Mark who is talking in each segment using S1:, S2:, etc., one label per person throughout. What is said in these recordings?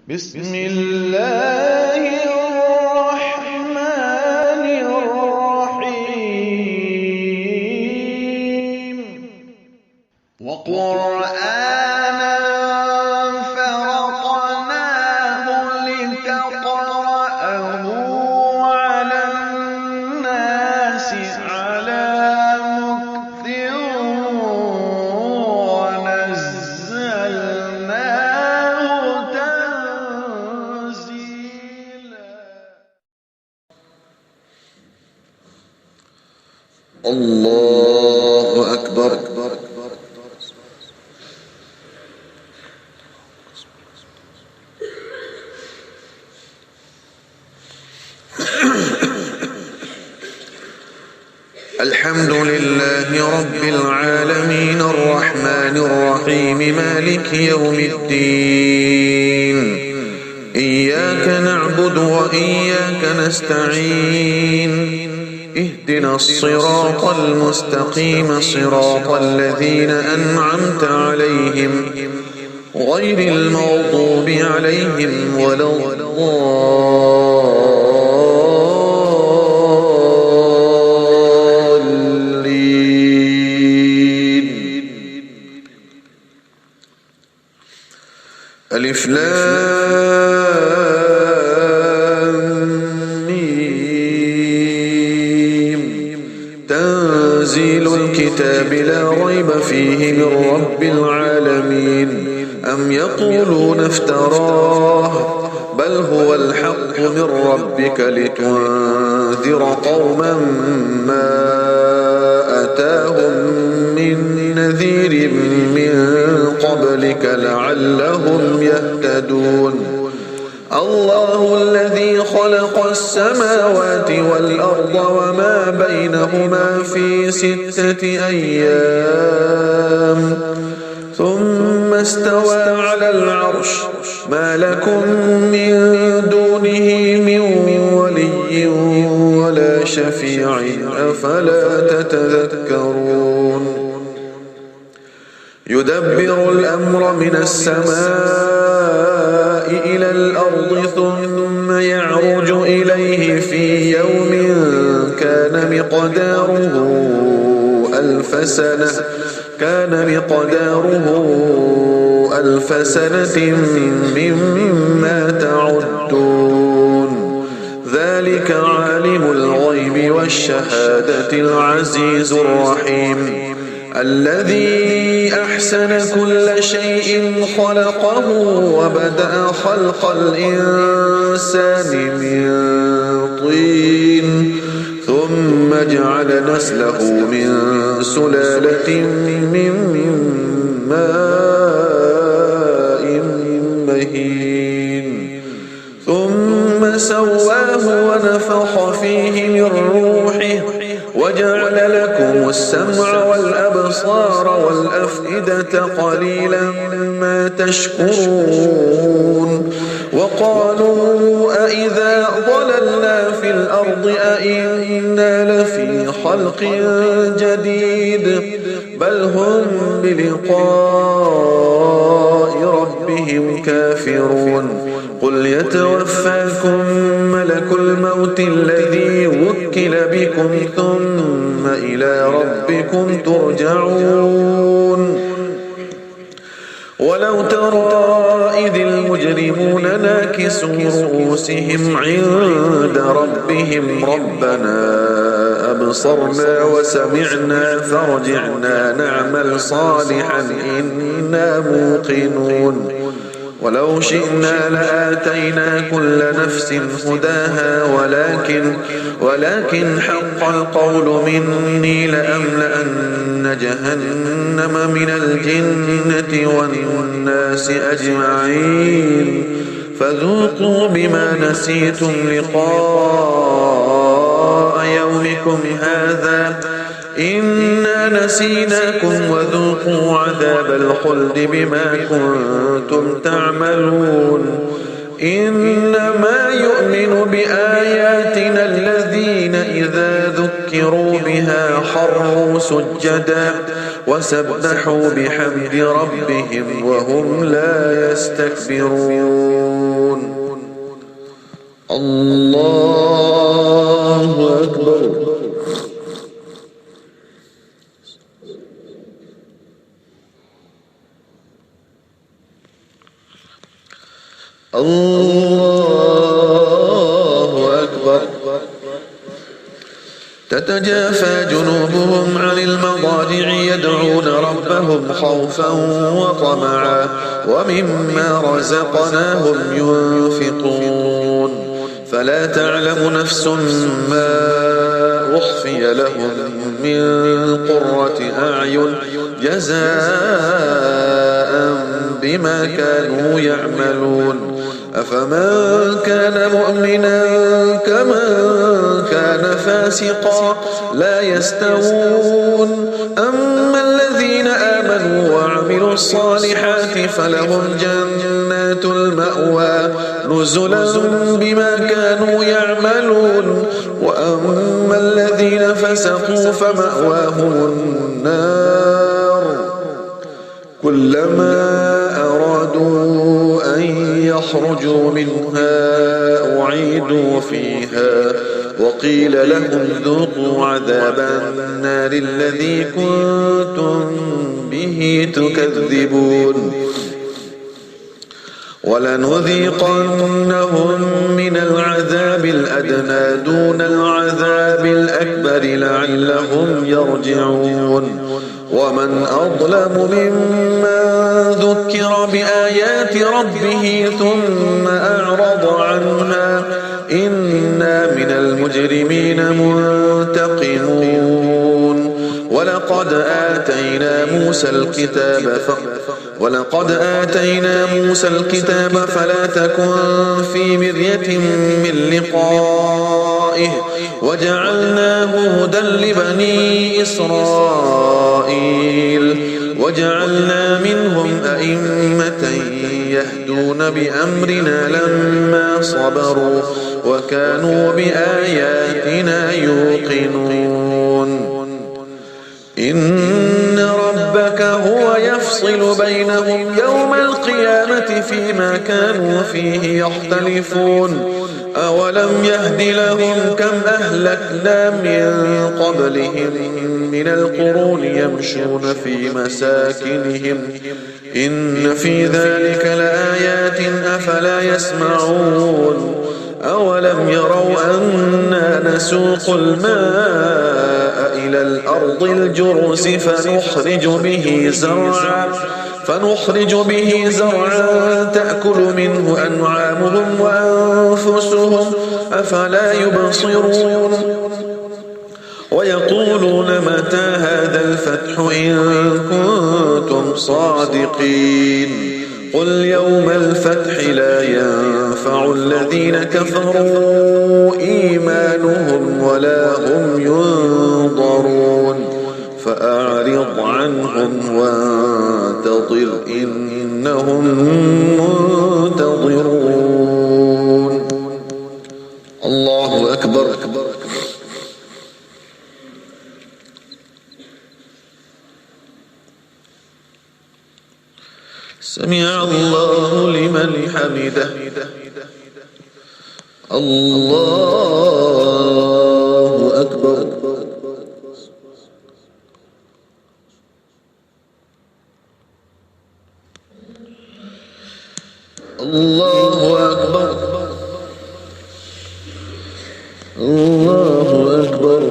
S1: بسم الله الرحمن الرحيم وقرآنا فرقناه لتقرأه على الناس على مكث ونزلناه تنزيلا.
S2: الله أكبر. الحمد لله رب العالمين الرحمن الرحيم مالك يوم الدين إياك نعبد وإياك نستعين اهدنا الصراط المستقيم صراط الذين أنعمت عليهم غير المغضوب عليهم ولا الضالين. ألف لام ميم تنزيل الكتاب لا ريب فيه من رب العالمين. أم يقولون افتراه بل هو الحق من ربك لتنذر قوما ما أتاهم من نذير من قبلك لعلهم يهتدون. الله الذي خلق السماوات والأرض وما بينهما في 6 أيام ثم استوى على العرش ما لكم من دونه من ولي ولا شفيع أفلا تتذكرون. يدبر الأمر من السماء إلى الأرض ثم يعرج إليه في يوم كان مقداره ألف سنة مما تعدون. ذلك عالم الغيب والشهادة العزيز الرحيم الذي أحسن كل شيء خلقه وبدأ خلق الإنسان من طين ثم جعل نسله من سلالة من ماء مهين ثم سواه ونفخ فيه من روحه وجعل لكم السمع والأبصار والأفئدة قليلا ما تشكرون. وقالوا أئذا ضللنا في الأرض أئنا لفي خلق جديد بل هم بلقاء ربهم كافرون. قل يتوفاكم ملك الموت الذي وكل بكم ثم إلى ربكم ترجعون. ولو ترى إذ المجرمون ناكسوا رؤوسهم عند ربهم ربنا أبصرنا وسمعنا فارجعنا نعمل صالحا إنا موقنون. ولو شئنا لآتينا كل نفس هداها ولكن حق القول مني لأملأن جهنم من الجنة والناس أجمعين فذوقوا بما نسيتم لقاء يومكم هذا إنا نسيناكم وذوقوا عذاب الخلد بما كنتم تعملون. إنما يؤمن بآياتنا الذين إذا ذكروا بها خروا سجدا وسبحوا بحمد ربهم وهم لا يستكبرون. الله أكبر. الله أكبر. تتجافى جنوبهم عن المضاجع يدعون ربهم خوفا وطمعا ومما رزقناهم ينفقون فلا تعلم نفس ما أخفي لهم من قرة أعين جزاء بما كانوا يعملون أفمن كان مؤمنا كمن كان فاسقا لا يستوون أما الذين آمنوا وعملوا الصالحات فلهم جنات المأوى نزلا بما كانوا يعملون وأما الذين فسقوا فمأواهم النار كلما أرادوا أن يخرجوا منها أعيدوا فيها وقيل لهم ذوقوا عذاب النار الذي كنتم به تكذبون ولنذيقنهم من العذاب الأدنى دون العذاب الأكبر لعلهم يرجعون ومن أظلم ممن ذكر بآيات ربه ثم أعرض عنها إنا من المجرمين منتقمون ولقد آتينا موسى الكتاب فلا تكن في مرية من لقائه وجعلناه هدى لبني إسرائيل وجعلنا منهم أئمة يهدون بأمرنا لما صبروا وكانوا بآياتنا يوقنون إن ربك هو يفصل بينهم يوم القيامة فيما كانوا فيه يختلفون أولم يهد لهم كم أهلكنا من قبلهم من القرون يمشون في مساكنهم إن في ذلك لآيات أفلا يسمعون أولم يروا أنا نسوق الماء إلى الأرض الجرز فنخرج به زرعا تأكل منه أنعامهم وأنفسهم أفلا يبصرون ويقولون متى هذا الفتح إن كنتم صادقين قل يوم الفتح لا ينفع الذين كفروا إيمانهم ولا هم ينظرون فأعرض عنهم وانتظر إنهم منتظرون. الله أكبر. سمع الله لمن حمده. الله أكبر. الله أكبر. الله أكبر.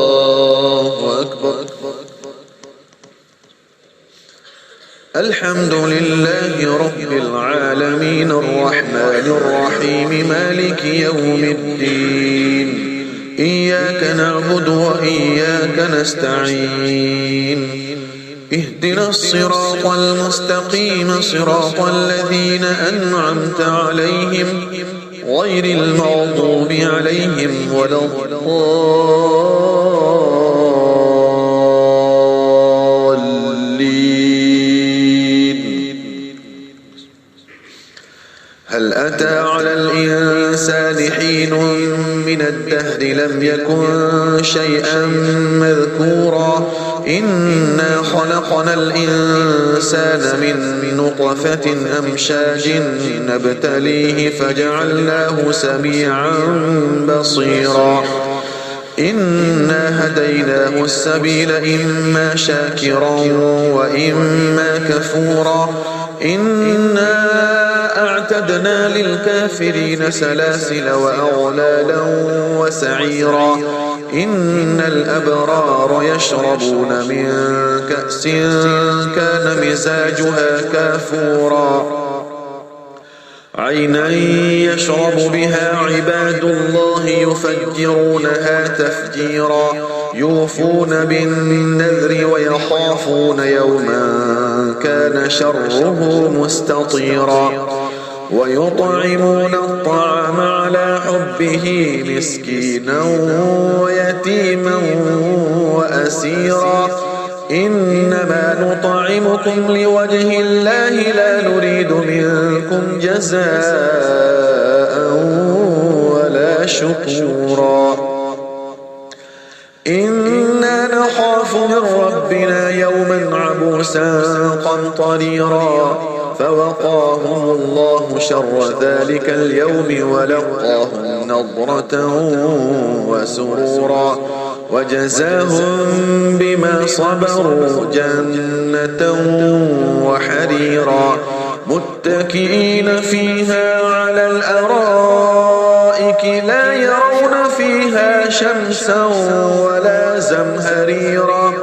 S2: الله أكبر. الحمد لله رب العالمين الرحمن الرحيم مالك يوم الدين إياك نعبد وإياك نستعين اهدنا الصراط المستقيم صراط الذين أنعمت عليهم غير المغضوب عليهم ولا الضالين. هل أتى على الإنسان حين من الدهر لم يكن شيئا مذكورا إنا خلقنا الإنسان من نطفة أمشاج نبتليه فجعلناه سميعا بصيرا إنا هديناه السبيل إما شاكرا وإما كفورا إنا أعتدنا للكافرين سلاسل وأغلالا وسعيرا إن الأبرار يشربون من كأس كان مزاجها كافورا عينا يشرب بها عباد الله يفجرونها تفجيرا يوفون بالنذر ويخافون يوما كان شره مستطيرا ويطعمون الطعام على حبه مسكينا ويتيما وأسيرا إنما نطعمكم لوجه الله لا نريد منكم جزاء ولا شكورا إنا نخاف من ربنا يوما عبوسا قمطريرا فوقاهم الله شر ذلك اليوم ولقاهم نضرة وسرورا وجزاهم بما صبروا جنة وحريرا متكئين فيها على الأرائك لا يرون فيها شمسا ولا زمهريرا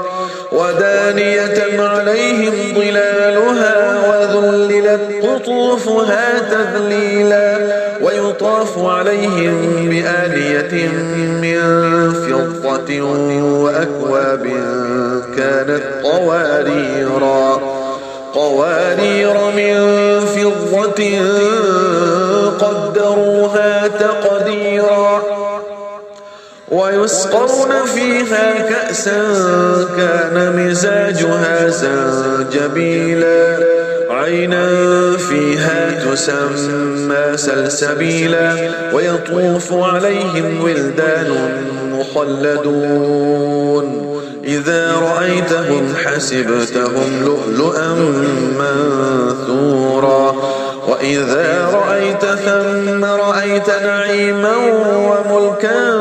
S2: ودانية عليهم ظلالها وذللت قطوفها تذليلا ويطاف عليهم بآنية من فضة وأكواب كانت قوارير من فضة قدروها تقديرا ويسقون فيها كأسا كان مزاجها زنجبيلا عينا فيها تسمى سلسبيلا ويطوف عليهم ولدان مخلدون إذا رأيتهم حسبتهم لؤلؤا منثورا وإذا رأيت ثم رأيت نعيما وملكا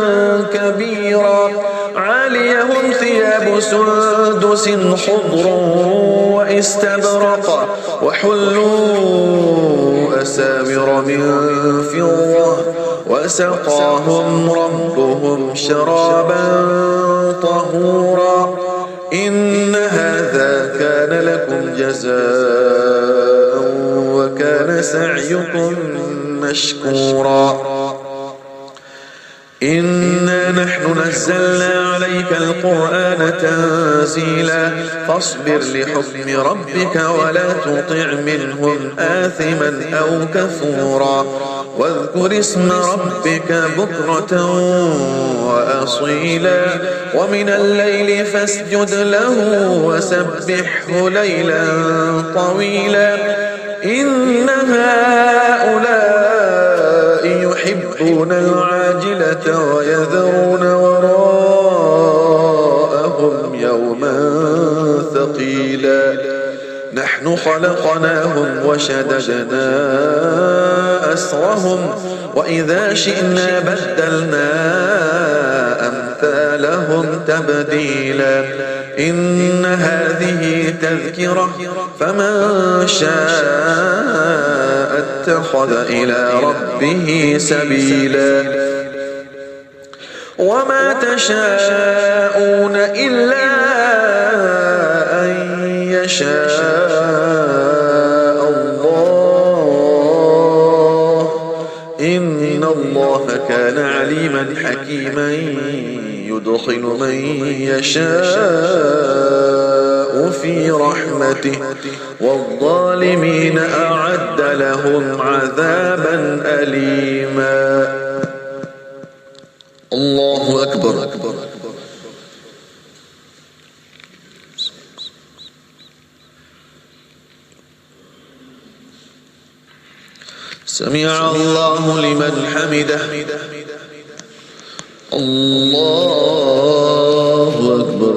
S2: كبيرا عاليهم ثياب سندس خضر واستبرق وحلوا أساور من فضة وسقاهم ربهم شرابا طهورا إن هذا كان لكم جزاء وكان سعيكم مشكورا إنا نحن نزلنا عليك القرآن تنزيلا فاصبر لحكم ربك ولا تطع منهم آثما أو كفورا واذكر اسم ربك بكرة وأصيلا ومن الليل فاسجد له وسبحه ليلا طويلا إن هؤلاء يحبون العاجلة ويذرون وراءهم يوما ثقيلا نحن خلقناهم وشددنا أسرهم وإذا شئنا بدلنا أمثالهم تبديلا إن هذه تذكرة فمن شاء اتخذ إلى ربه سبيلا وما تشاءون إلا أن يشاء الله إن الله كان عليما حكيما يدخل من يشاء في رحمته والظالمين أعد لهم عذابا أليما الله أكبر سمع الله لمن حمده الله أكبر.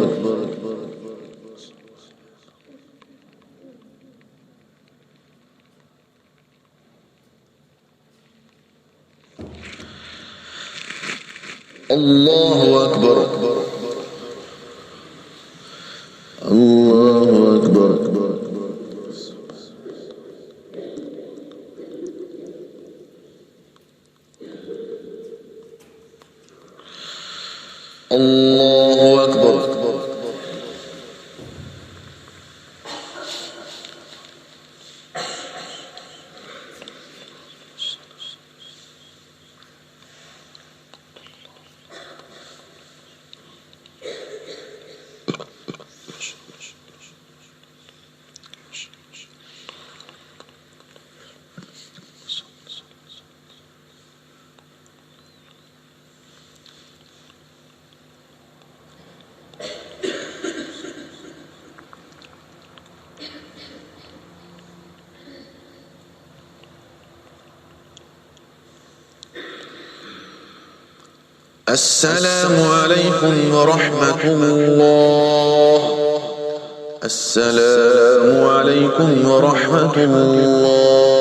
S2: الله أكبر. الله أكبر. الله أكبر. السلام عليكم ورحمة الله. السلام عليكم ورحمة الله.